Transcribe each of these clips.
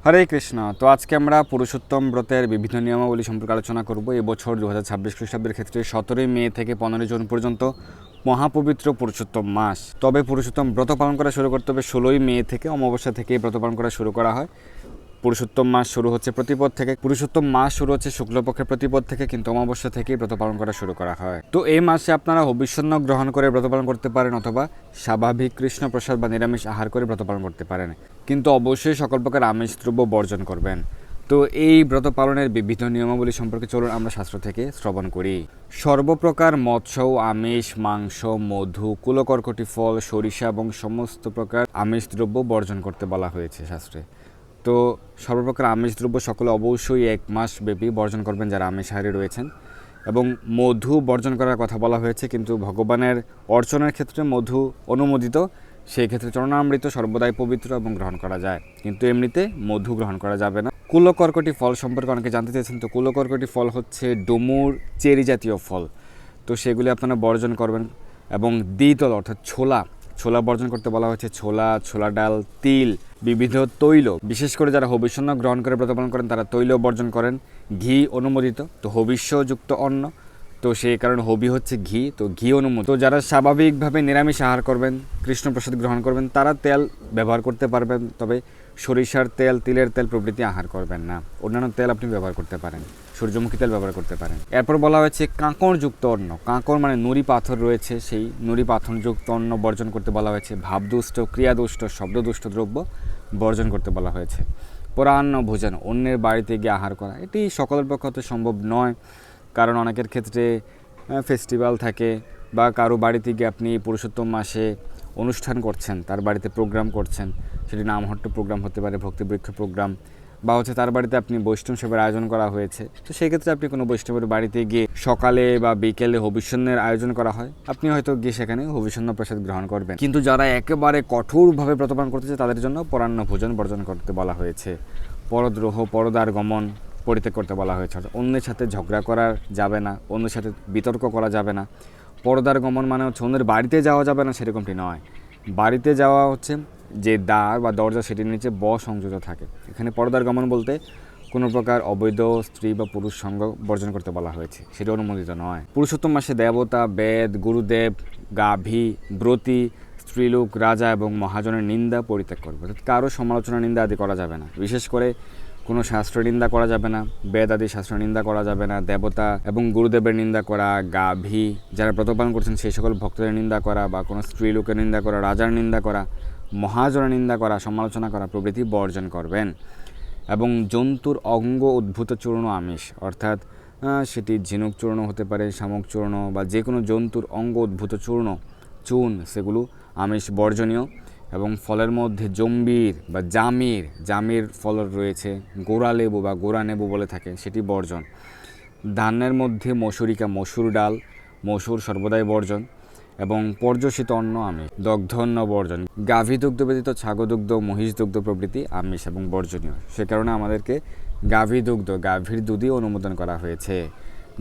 হরে কৃষ্ণ। তো আজকে আমরা পুরুষোত্তম ব্রতের বিভিন্ন নিয়মাবলী সম্পর্কে আলোচনা করব। এবছর 2026 খ্রিস্টাব্দের ক্ষেত্রে 17ই মে থেকে 15ই জুন পর্যন্ত মহাপবিত্র পুরুষোত্তম মাস। তবে পুরুষোত্তম ব্রত পালন করা শুরু করতে হবে 16ই মে থেকে। অমাবস্যা থেকে ব্রত পালন করা শুরু করা হয়। পুরুষোত্তম মাস শুরু হচ্ছে প্রতিপদ থেকে। পুরুষোত্তম মাস শুরু হচ্ছে শুক্লপক্ষের প্রতিপদ থেকে, কিন্তু অমাবস্যা থেকেই ব্রত পালন করা শুরু করা হয়। তো এই মাসে আপনারা হবিষ্যন্ন গ্রহণ করে ব্রত পালন করতে পারেন, অথবা স্বাভাবিক কৃষ্ণ প্রসাদ বা নিরামিষ আহার করে ব্রত পালন করতে পারেন, কিন্তু অবশ্যই সকল প্রকার আমিষ দ্রব্য বর্জন করবেন। তো এই ব্রত পালনের বিবিধ নিয়মাবলী সম্পর্কে চলুন আমরা শাস্ত্র থেকে শ্রবণ করি। সর্বপ্রকার মৎস্য, আমিষ, মাংস, মধু, কুলকর্কটি ফল, সরিষা এবং সমস্ত প্রকার আমিষ দ্রব্য বর্জন করতে বলা হয়েছে শাস্ত্রে। তো সর্বপ্রকার আমিষ দ্রব্য সকলে অবশ্যই 1 মাস ব্যাপী বর্জন করবেন যারা আমিষাহারী রয়েছেন। এবং মধু বর্জন করার কথা বলা হয়েছে, কিন্তু ভগবানের অর্চনার ক্ষেত্রে মধু অনুমোদিত। সেই ক্ষেত্রে চরণামৃত সর্বদাই পবিত্র এবং গ্রহণ করা যায়, কিন্তু এমনিতে মধু গ্রহণ করা যাবে না। কুলকর্কটি ফল সম্পর্কে অনেকে জানতে চেয়েছেন। তো কুলকর্কটি ফল হচ্ছে ডুমুর চেরি জাতীয় ফল। তো সেগুলি আপনারা বর্জন করবেন। এবং দ্বিতল অর্থাৎ ছোলা বর্জন করতে বলা হয়েছে। ছোলা ডাল, তিল, বিবিধ তৈল, বিশেষ করে যারা হবিষ্যন্ন গ্রহণ করে ব্রত পালন করেন তারা তৈল বর্জন করেন। ঘি অনুমোদিত, তো হবিষ্যযুক্ত অন্ন, তো সেই কারণে হবি হচ্ছে ঘি, তো ঘি অনুমোদিত। তো যারা স্বাভাবিকভাবে নিরামিষ আহার করবেন, কৃষ্ণ প্রসাদ গ্রহণ করবেন, তারা তেল ব্যবহার করতে পারবেন, তবে সরিষার তেল, তিলের তেল প্রভৃতি আহার করবেন না। অন্যান্য তেল আপনি ব্যবহার করতে পারেন, সূর্যমুখী তেল ব্যবহার করতে পারেন। এরপর বলা হয়েছে কাঁকড়যুক্ত অন্ন। কাঁকড় মানে নুড়ি পাথর রয়েছে, সেই নুড়ি পাথরযুক্ত অন্ন বর্জন করতে বলা হয়েছে। ভাবদুষ্ট, ক্রিয়াদুষ্ট, শব্দদুষ্ট দ্রব্য বর্জন করতে বলা হয়েছে। পরান্ন ভোজন, অন্যের বাড়িতে গিয়ে আহার করা, এটি সকলের পক্ষে হতে সম্ভব নয়, কারণ অনেকের ক্ষেত্রে ফেস্টিভ্যাল থাকে, বা কারো বাড়িতে গিয়ে আপনি পুরুষোত্তম মাসে অনুষ্ঠান করছেন, তার বাড়িতে প্রোগ্রাম করছেন, সেটি নামহট্ট প্রোগ্রাম হতে পারে, ভক্তিবৃক্ষ প্রোগ্রাম, বা হচ্ছে তার বাড়িতে আপনি বৈষ্ণব সেবার আয়োজন করা হয়েছে। তো সেই ক্ষেত্রে আপনি কোনো বৈষ্ণবের বাড়িতে গিয়ে সকালে বা বিকেলে হবিষ্যন্নের আয়োজন করা হয়, আপনি হয়তো গিয়ে সেখানে হবিষ্যন্ন প্রসাদ গ্রহণ করবেন। কিন্তু যারা একেবারে কঠোরভাবে প্রতিপালন করতেছে তাদের জন্য পরান্ন ভোজন বর্জন করতে বলা হয়েছে। পরদ্রোহ, পরদার গমন পরিত্যাগ করতে বলা হয়েছে। অন্যের সাথে ঝগড়া করা যাবে না, অন্যের সাথে বিতর্ক করা যাবে না। পরদার গমন মানে হচ্ছে অন্যের বাড়িতে যাওয়া যাবে না সেরকমটি নয়। বাড়িতে যাওয়া হচ্ছে যে দ্বার বা দরজা সেটির নিচে সংযুক্ত থাকে। এখানে পর্দার গমন বলতে কোনো প্রকার অবৈধ স্ত্রী বা পুরুষ সঙ্গ বর্জন করতে বলা হয়েছে, সেটা অনুমোদিত নয়। পুরুষোত্তম মাসে দেবতা, বেদ, গুরুদেব, গাভী, ব্রতী, স্ত্রীলোক, রাজা এবং মহাজনের নিন্দা পরিত্যাগ করবে। অর্থাৎ কারো সমালোচনা, নিন্দা আদি করা যাবে না। বিশেষ করে কোনো শাস্ত্র নিন্দা করা যাবে না, বেদ আদি শাস্ত্র নিন্দা করা যাবে না, দেবতা এবং গুরুদেবের নিন্দা করা, গাভী যারা প্রতিপালন করছেন সেই সকল ভক্তদের নিন্দা করা, বা কোনো স্ত্রীলোকের নিন্দা করা, রাজার নিন্দা করা, মহাজনের নিন্দা করা, সমালোচনা করা প্রভৃতি বর্জন করবেন। এবং জন্তুর অঙ্গ উদ্ভূত চূর্ণ আমিষ, অর্থাৎ সেটি ঝিনুক চূর্ণ হতে পারে, শামুক চূর্ণ, বা যে কোনো জন্তুর অঙ্গ উদ্ভূত চুন সেগুলো আমিষ বর্জনীয়। এবং ফলের মধ্যে জম্বির বা জামির ফল রয়েছে, গোড়া লেবু বা গোড়া নেবু বলে থাকে, সেটি বর্জন। ধানের মধ্যে মসুর ডাল, মসুর সর্বদাই বর্জন। এবং পর্যষিত অন্ন আমিষ, দগ্ধ অন্ন বর্জন। গাভী দুগ্ধ ব্যতীত ছাগল দুগ্ধ, মহিষ দুগ্ধ প্রভৃতি আমিষ এবং বর্জনীয়। সে কারণে আমাদেরকে গাভীর দুধই অনুমোদন করা হয়েছে।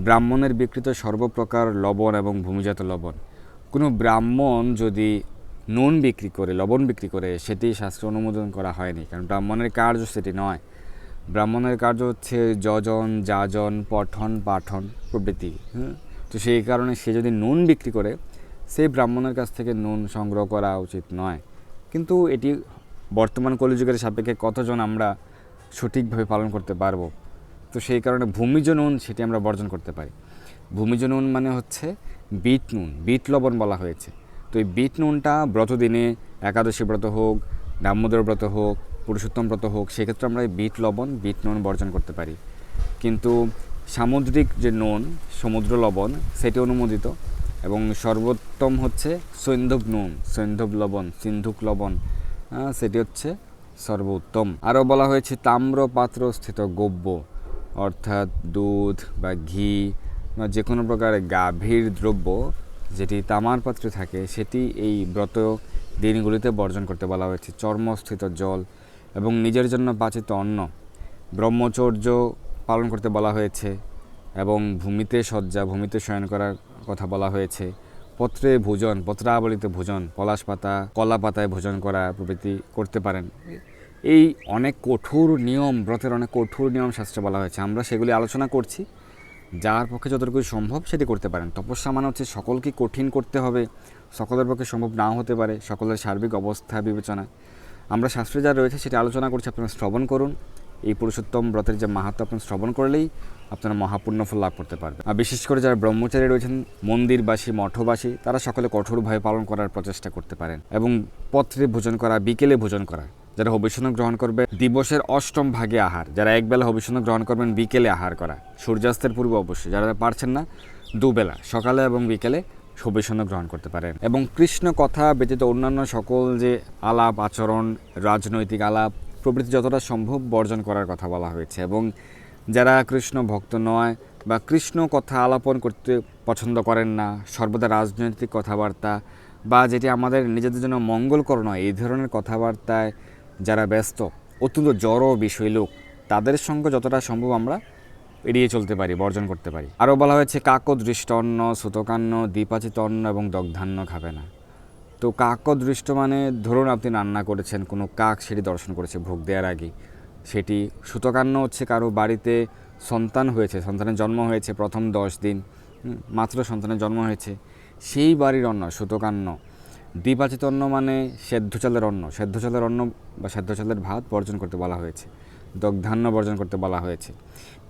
ব্রাহ্মণের বিকৃত সর্বপ্রকার লবণ এবং ভূমিজাত লবণ। কোনো ব্রাহ্মণ যদি নুন বিক্রি করে, লবণ বিক্রি করে, সেটি শাস্ত্রে অনুমোদন করা হয়নি, কারণ ব্রাহ্মণের কার্য সেটি নয়। ব্রাহ্মণের কার্য হচ্ছে যজন, যাজন, পঠন, পাঠন প্রভৃতি। তো সেই কারণে সে যদি নুন বিক্রি করে, সেই ব্রাহ্মণের কাছ থেকে নুন সংগ্রহ করা উচিত নয়। কিন্তু এটি বর্তমান কলিযুগের সাপেক্ষে কতজন আমরা সঠিকভাবে পালন করতে পারবো। তো সেই কারণে ভূমিজ নুন সেটি আমরা বর্জন করতে পারি। ভূমিজ নুন মানে হচ্ছে বিট লবণ বলা হয়েছে। তো এই বিট নুনটা ব্রত দিনে, একাদশী ব্রত হোক, দামোদর ব্রত হোক, পুরুষোত্তম ব্রত হোক, সেক্ষেত্রে আমরা এই বিট নুন বর্জন করতে পারি। কিন্তু সামুদ্রিক যে নুন, সমুদ্র লবণ, সেটি অনুমোদিত। এবং সর্বোত্তম হচ্ছে সৈন্ধব লবণ, সিন্ধুক লবণ, সেটি হচ্ছে সর্বোত্তম। আরও বলা হয়েছে তাম্র পাত্র স্থিত গব্য, অর্থাৎ দুধ বা ঘি বা যে কোনো প্রকার গাভীর দ্রব্য যেটি তামার পাত্রে থাকে, সেটি এই ব্রত দিনগুলিতে বর্জন করতে বলা হয়েছে। চর্মস্থিত জল এবং নিজের জন্য বাচিত অন্ন, ব্রহ্মচর্য পালন করতে বলা হয়েছে। এবং ভূমিতে শয়ন করার কথা বলা হয়েছে। পত্রাবলিতে ভোজন, পলাশ পাতা, কলা পাতায় ভোজন করা প্রভৃতি করতে পারেন। এই অনেক কঠোর নিয়ম, ব্রতের অনেক কঠোর নিয়ম শাস্ত্রে বলা হয়েছে, আমরা সেগুলি আলোচনা করছি। যার পক্ষে যতটুকু সম্ভব সেটি করতে পারেন। তপস্যা মানে হচ্ছে সকলকে কঠিন করতে হবে, সকলের পক্ষে সম্ভব নাও হতে পারে, সকলের সার্বিক অবস্থা বিবেচনা আমরা শাস্ত্রে যা রয়েছে সেটি আলোচনা করছি। আপনারা শ্রবণ করুন। এই পুরুষোত্তম ব্রতের যে মাহাত্ম্য আপনারা শ্রবণ করলেই আপনারা মহাপুণ্য ফল লাভ করতে পারবেন। আর বিশেষ করে যারা ব্রহ্মচারী রয়েছেন, মন্দিরবাসী, মঠবাসী, তারা সকলে কঠোরভাবে পালন করার প্রচেষ্টা করতে পারেন। এবং পত্রে ভোজন করা, বিকেলে ভোজন করা, যারা হবিষ্যন্ন গ্রহণ করবে দিবসের অষ্টম ভাগে আহার, যারা একবেলা হবিষ্যন্ন গ্রহণ করবেন বিকেলে আহার করা, সূর্যাস্তের পূর্বে অবশ্যই, যারা পারছেন না দুবেলা সকালে এবং বিকেলে হবিষ্যন্ন গ্রহণ করতে পারেন। এবং কৃষ্ণ কথা ব্যতীত অন্যান্য সকল যে আলাপ আচরণ, রাজনৈতিক আলাপ প্রভৃতি যতটা সম্ভব বর্জন করার কথা বলা হয়েছে। এবং যারা কৃষ্ণ ভক্ত নয় বা কৃষ্ণ কথা আলাপন করতে পছন্দ করেন না, সর্বদা রাজনৈতিক কথাবার্তা বা যেটি আমাদের নিজেদের জন্য মঙ্গলকর নয় এই ধরনের কথাবার্তায় যারা ব্যস্ত, অত্যন্ত জড় বিষয় লোক, তাদের সঙ্গে যতটা সম্ভব আমরা এড়িয়ে চলতে পারি, বর্জন করতে পারি। আরও বলা হয়েছে কাকদৃষ্ট অন্ন, সুতকান্ন, দ্বিপাচিত অন্ন এবং দগ্ধান্ন খাবে না। তো কাকদৃষ্ট মানে ধরুন আপনি রান্না করেছেন, কোনো কাক সেটি দর্শন করেছে ভোগ দেওয়ার আগে সেটি। সুতকান্ন হচ্ছে কারো বাড়িতে সন্তান হয়েছে, সন্তানের জন্ম হয়েছে প্রথম 10 দিন মাত্র সন্তানের জন্ম হয়েছে, সেই বাড়ির অন্ন সুতকান্ন। দ্বিপাচিত অন্ন মানে সেদ্ধ চালের অন্ন, সেদ্ধ চালের অন্ন বা সেদ্ধ চালের ভাত বর্জন করতে বলা হয়েছে। দগ্ধান্য বর্জন করতে বলা হয়েছে।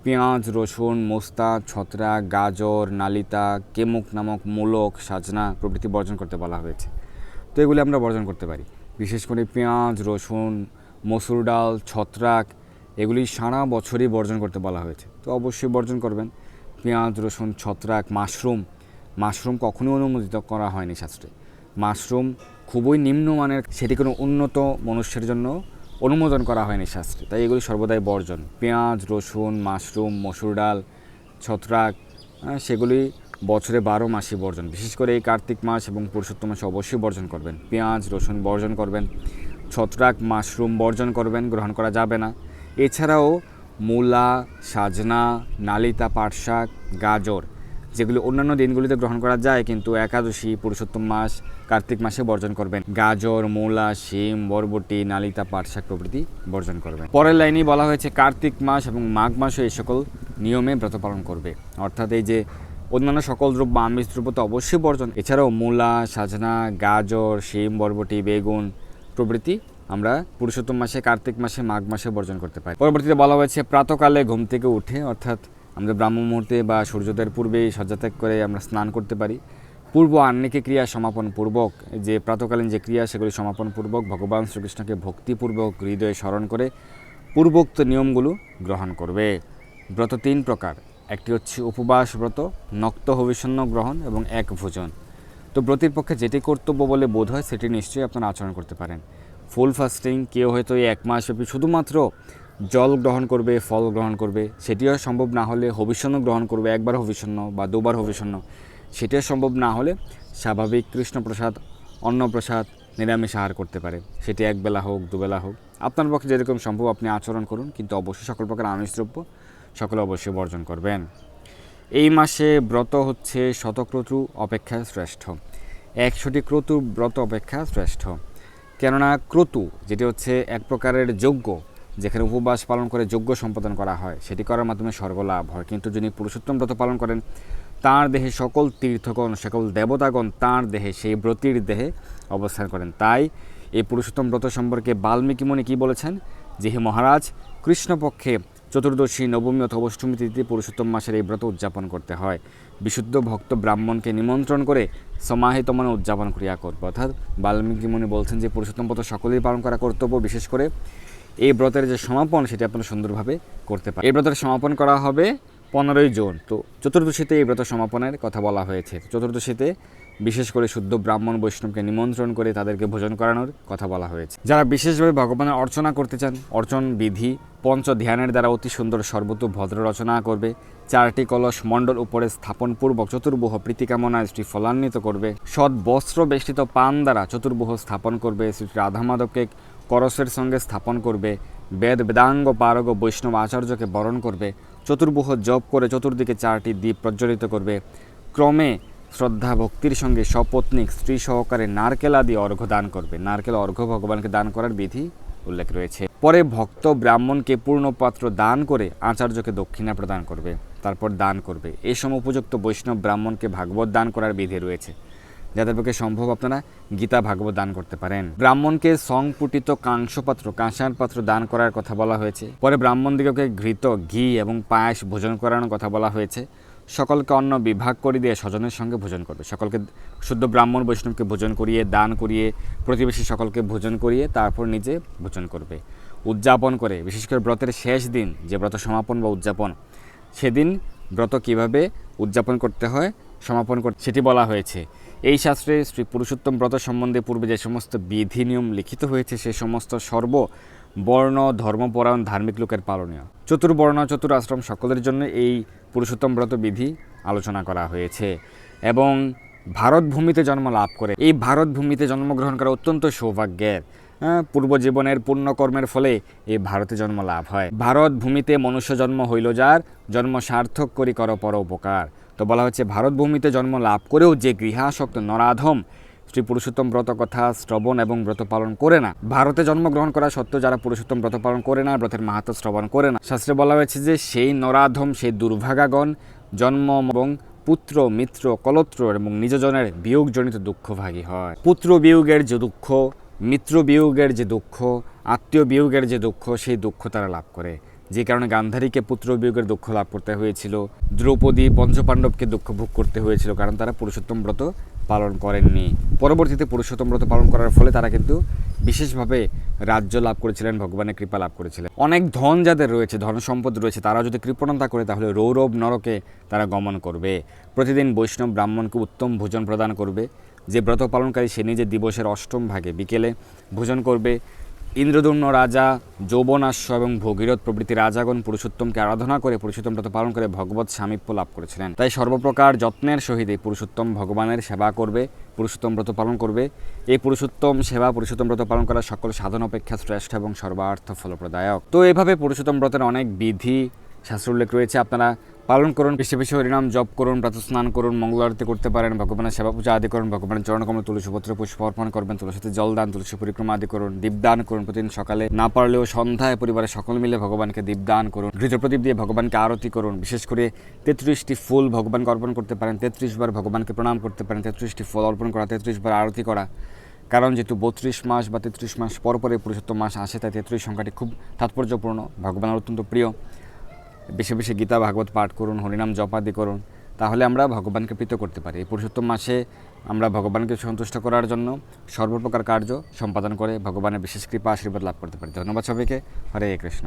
পেঁয়াজ, রসুন, মোস্তা, ছত্রাক, গাজর, নালিতা, কেমুক নামক মূলক, সাজনা প্রভৃতি বর্জন করতে বলা হয়েছে। তো এগুলি আমরা বর্জন করতে পারি। বিশেষ করে পেঁয়াজ, রসুন, মসুর ডাল, ছত্রাক এগুলি সারা বছরই বর্জন করতে বলা হয়েছে, তো অবশ্যই বর্জন করবেন। পেঁয়াজ, রসুন, ছত্রাক, মাশরুম কখনোই অনুমোদিত করা হয়নি শাস্ত্রে। মাশরুম খুবই নিম্নমানের, সেটি কোনো উন্নত মনুষ্যের জন্য অনুমোদন করা হয়নি শাস্ত্রে, তাই এগুলি সর্বদাই বর্জন। পেঁয়াজ, রসুন, মাশরুম, মসুর ডাল, ছত্রাক সেগুলি বছরে 12 মাসই বর্জন। বিশেষ করে এই কার্তিক মাস এবং পুরুষোত্তম মাসে অবশ্যই বর্জন করবেন। পেঁয়াজ, রসুন বর্জন করবেন, ছত্রাক, মাশরুম বর্জন করবেন, গ্রহণ করা যাবে না। এছাড়াও মূলা, সাজনা, নালিতা, পাট শাক, গাজর যেগুলি অন্যান্য দিনগুলিতে গ্রহণ করা যায় কিন্তু একাদশী, পুরুষোত্তম মাস, কার্তিক মাসে বর্জন করবেন। গাজর, মূলা, শিম, বরবটি, নালিতা, পাট শাক প্রভৃতি বর্জন করবেন। পরের লাইনেই বলা হয়েছে কার্তিক মাস এবং মাঘ মাসে এই সকল নিয়মে ব্রত পালন করবে। অর্থাৎ এই যে অন্যান্য সকল দ্রব্য, আমিষ দ্রব্য তো অবশ্যই বর্জন, এছাড়াও মূলা, সাজনা, গাজর, শিম, বরবটি, বেগুন প্রভৃতি আমরা পুরুষোত্তম মাসে, কার্তিক মাসে, মাঘ মাসে বর্জন করতে পারি। পরবর্তীতে বলা হয়েছে প্রাতকালে ঘুম থেকে উঠে, অর্থাৎ আমরা ব্রাহ্ম মুহূর্তে বা সূর্যোদয়ের পূর্বেই শয্যাত্যাগ করে আমরা স্নান করতে পারি। পূর্ব আহ্নিকে ক্রিয়া সমাপন পূর্বক, যে প্রাতকালীন যে ক্রিয়া সেগুলি সমাপন পূর্বক ভগবান শ্রীকৃষ্ণকে ভক্তিপূর্বক হৃদয়ে স্মরণ করে পূর্বোক্ত নিয়মগুলো গ্রহণ করবে। ব্রত 3 প্রকার, একটি হচ্ছে উপবাস ব্রত, নক্ত হবিষণ্য গ্রহণ এবং এক ভোজন। তো ব্রতের পক্ষে যেটি কর্তব্য বলে বোধ হয় সেটি নিশ্চয়ই আপনারা আচরণ করতে পারেন। ফুল ফাস্টিং, কেউ হয়তো এই 1 মাসব্যাপী শুধুমাত্র জল গ্রহণ করবে, ফল গ্রহণ করবে, সেটিও সম্ভব না হলে হবিষ্যন্ন গ্রহণ করবে, একবার হবিষ্যন্ন বা 2বার হবিষ্যন্ন, সেটিও সম্ভব না হলে স্বাভাবিক কৃষ্ণপ্রসাদ, অন্নপ্রসাদ, নিরামিষ আহার করতে পারে। সেটি 1 বেলা হোক, 2 বেলা হোক, আপনার পক্ষে যেরকম সম্ভব আপনি আচরণ করুন, কিন্তু অবশ্যই সকল প্রকার আমিষ দ্রব্য সকলে অবশ্যই বর্জন করবেন। এই মাসে ব্রত হচ্ছে শতক্রতু অপেক্ষা শ্রেষ্ঠ, 100টি ক্রতু ব্রত অপেক্ষা শ্রেষ্ঠ। কেননা ক্রতু যেটি হচ্ছে এক প্রকারের যজ্ঞ, যেখানে উপবাস পালন করে যজ্ঞ সম্পাদন করা হয়, সেটি করার মাধ্যমে স্বর্গলাভ হয়। কিন্তু যিনি পুরুষোত্তম ব্রত পালন করেন, তাঁর দেহে সকল তীর্থগণ, সকল দেবতাগণ তাঁর দেহে, সেই ব্রতীর দেহে অবস্থান করেন। তাই এই পুরুষোত্তম ব্রত সম্পর্কে বাল্মীকি মুনি কী বলেছেন, যে হে মহারাজ, কৃষ্ণপক্ষে চতুর্দশী, নবমী অথবা অষ্টমী তিথিতে পুরুষোত্তম মাসের এই ব্রত উদযাপন করতে হয়। বিশুদ্ধ ভক্ত ব্রাহ্মণকে নিমন্ত্রণ করে সমাহিত মনে উদযাপন করিয়া করবে। অর্থাৎ বাল্মীকি মুনি বলছেন যে পুরুষোত্তম ব্রত সকলেই পালন করা কর্তব্য, বিশেষ করে এই ব্রতের যে সমাপন সেটি আপনারা সুন্দরভাবে করতে পারেন। এই ব্রতের সমাপন করা হবে 15ই জুন। তো চতুর্দশীতে এই ব্রত সমাপনের কথা বলা হয়েছে। চতুর্দশীতে বিশেষ করে শুদ্ধ ব্রাহ্মণ বৈষ্ণবকে নিমন্ত্রণ করে তাদেরকে ভোজন করানোর কথা বলা হয়েছে। যারা বিশেষভাবে ভগবানের অর্চনা করতে চান, অর্চন বিধি পঞ্চ ধ্যানের দ্বারা অতি সুন্দর সর্বত ভদ্র রচনা করবে। 4টি কলস মণ্ডল উপরে স্থাপনপূর্বক চতুর্বুহ প্রীতিকামনায় শ্রী ফলান্বিত করবে। সৎ বস্ত্র বেষ্টিত পান দ্বারা চতুর্বুহ স্থাপন করবে। শ্রী রাধা মাধবকে করসের সঙ্গে স্থাপন করবে। বেদ বেদাঙ্গ পারগ বৈষ্ণব আচার্যকে বরণ করবে। চতুর্বুহ জপ করে চতুর্দিকে 4টি দ্বীপ প্রজ্বলিত করবে। ক্রমে শ্রদ্ধা ভক্তির সঙ্গে সপত্নীক স্ত্রী সহকারে নারকেল আদি অর্ঘ্য দান করবে। নারকেল অর্ঘ্য ভগবানকে দান করার বিধি উল্লেখ রয়েছে। পরে ভক্ত ব্রাহ্মণকে পূর্ণ পাত্র দান করে আচার্যকে দক্ষিণা প্রদান করবে, তারপর দান করবে। এই সময় উপযুক্ত বৈষ্ণব ব্রাহ্মণকে ভাগবত দান করার বিধি রয়েছে। যাদের পক্ষে সম্ভব আপনারা গীতা ভাগবত দান করতে পারেন। ব্রাহ্মণকে সংপুটিত কাংসপাত্র কাঁসার পাত্র দান করার কথা বলা হয়েছে। পরে ব্রাহ্মণদিগকে ঘৃত ঘি এবং পায়েস ভোজন করানোর কথা বলা হয়েছে। সকলকে অন্ন বিভাগ করে দিয়ে স্বজনের সঙ্গে ভোজন করবে। সকলকে শুদ্ধ ব্রাহ্মণ বৈষ্ণবকে ভোজন করিয়ে, দান করিয়ে, প্রতিবেশী সকলকে ভোজন করিয়ে তারপর নিজে ভোজন করবে। উদযাপন করে, বিশেষ করে ব্রতের শেষ দিন যে ব্রত সমাপন বা উদযাপন, সেদিন ব্রত কিভাবে উদযাপন করতে হয়, সমাপন করতে সেটি বলা হয়েছে। এই শাস্ত্রে শ্রী পুরুষোত্তম ব্রত সম্বন্ধে পূর্বে যে সমস্ত বিধি নিয়ম লিখিত হয়েছে সে সমস্ত বর্ণ ধর্মপরায়ণ ধার্মিক লোকের পালনীয়। চতুর্বর্ণ চতুর আশ্রম সকলের জন্য এই পুরুষোত্তম ব্রত বিধি আলোচনা করা হয়েছে। এবং ভারত ভূমিতে জন্ম লাভ করে, এই ভারত ভূমিতে জন্মগ্রহণ করা অত্যন্ত সৌভাগ্যের। পূর্বজীবনের পুণ্যকর্মের ফলে এই ভারতে জন্ম লাভ হয়। ভারত ভূমিতে মনুষ্য জন্ম হইল যার, জন্ম সার্থক করি কর পর উপকার। তো বলা হচ্ছে ভারত ভূমিতে জন্ম লাভ করেও যে গৃহাসক্ত নরাধম শ্রী পুরুষোত্তম ব্রত কথা শ্রবণ এবং ব্রত পালন করে না, ভারতে জন্মগ্রহণ করা সত্ত্বেও যারা পুরুষোত্তম ব্রত পালন করে না, ব্রতের মাহাত্ম্য শ্রবণ করে না, শাস্ত্রে বলা হয়েছে যে সেই নরাধম, সেই দুর্ভাগাগণ জন্ম এবং পুত্র মিত্র কলত্র এবং নিজজনের বিয়োগজনিত দুঃখভাগী হয়। পুত্র বিয়োগের যে দুঃখ, মিত্র বিয়োগের যে দুঃখ, আত্মীয় বিয়োগের যে দুঃখ, সেই দুঃখ তারা লাভ করে। যে কারণে গান্ধারীকে পুত্র বিয়োগের দুঃখ লাভ করতে হয়েছিল, দ্রৌপদী পঞ্চপাণ্ডবকে দুঃখ ভোগ করতে হয়েছিল, কারণ তারা পুরুষোত্তম ব্রত পালন করেননি। পরবর্তীতে পুরুষোত্তম ব্রত পালন করার ফলে তারা কিন্তু বিশেষভাবে রাজ্য লাভ করেছিলেন, ভগবানের কৃপা লাভ করেছিলেন। অনেক ধন যাদের রয়েছে, ধন সম্পদ রয়েছে, তারা যদি কৃপণতা করে তাহলে রৌরব নরকে তারা গমন করবে। প্রতিদিন বৈষ্ণব ব্রাহ্মণকে উত্তম ভোজন প্রদান করবে। যে ব্রত পালনকারী সে নিজে দিবসের অষ্টম ভাগে বিকেলে ভোজন করবে। ইন্দ্রদুম্ন রাজা, যৌবনাশ্ব এবং ভগীরথ প্রভৃতি রাজাগণ পুরুষোত্তমকে আরাধনা করে পুরুষোত্তম ব্রত পালন করে ভগবত সামীপ্য লাভ করেছিলেন। তাই সর্বপ্রকার যত্নের সহিত এই পুরুষোত্তম ভগবানের সেবা করবে, পুরুষোত্তম ব্রত পালন করবে। এই পুরুষোত্তম সেবা, পুরুষোত্তম ব্রত পালন করা সকল সাধন অপেক্ষা শ্রেষ্ঠ এবং সর্বার্থ ফলপ্রদায়ক। তো এভাবে পুরুষোত্তম ব্রতের অনেক বিধি শাস্ত্র উল্লেখ রয়েছে, আপনারা পালন করুন। বেশি বেশি হরিনাম জপ করুন, প্রাতঃস্নান করুন, মঙ্গল আরতি করতে পারেন, ভগবানের সেবা পূজা আদি করুন, ভগবানের চরণকমলে তুলসীপত্র পুষ্প অর্পণ করবেন, তুলসীতে জলদান, তুলসী পরিক্রমা আদি করুন, দীপদান করুন। প্রতিদিন সকালে না পারলেও সন্ধ্যায় পরিবারের সকল মিলে ভগবানকে দীপদান করুন। ঘৃত প্রদীপ দিয়ে ভগবানকে আরতি করুন। বিশেষ করে 33টি ফুল ভগবানকে অর্পণ করতে পারেন, 33 বার ভগবানকে প্রণাম করতে পারেন, 33টি ফুল অর্পণ করা, 33 বার আরতি করা। কারণ যেহেতু 32 মাস বা 33 মাস পর পরে পুরুষোত্তম মাস আসে, তাই 33 সংখ্যাটি খুব তাৎপর্যপূর্ণ, ভগবানের অত্যন্ত প্রিয়। বেশি বেশি গীতা ভাগবত পাঠ করুন, হরিনাম জপাদি করুন, তাহলে আমরা ভগবানকে প্রীত করতে পারি। এই পুরুষোত্তম মাসে আমরা ভগবানকে সন্তুষ্ট করার জন্য সর্বপ্রকার কার্য সম্পাদন করে ভগবানের বিশেষ কৃপা আশীর্বাদ লাভ করতে পারি। ধন্যবাদ সবাইকে। হরে কৃষ্ণ।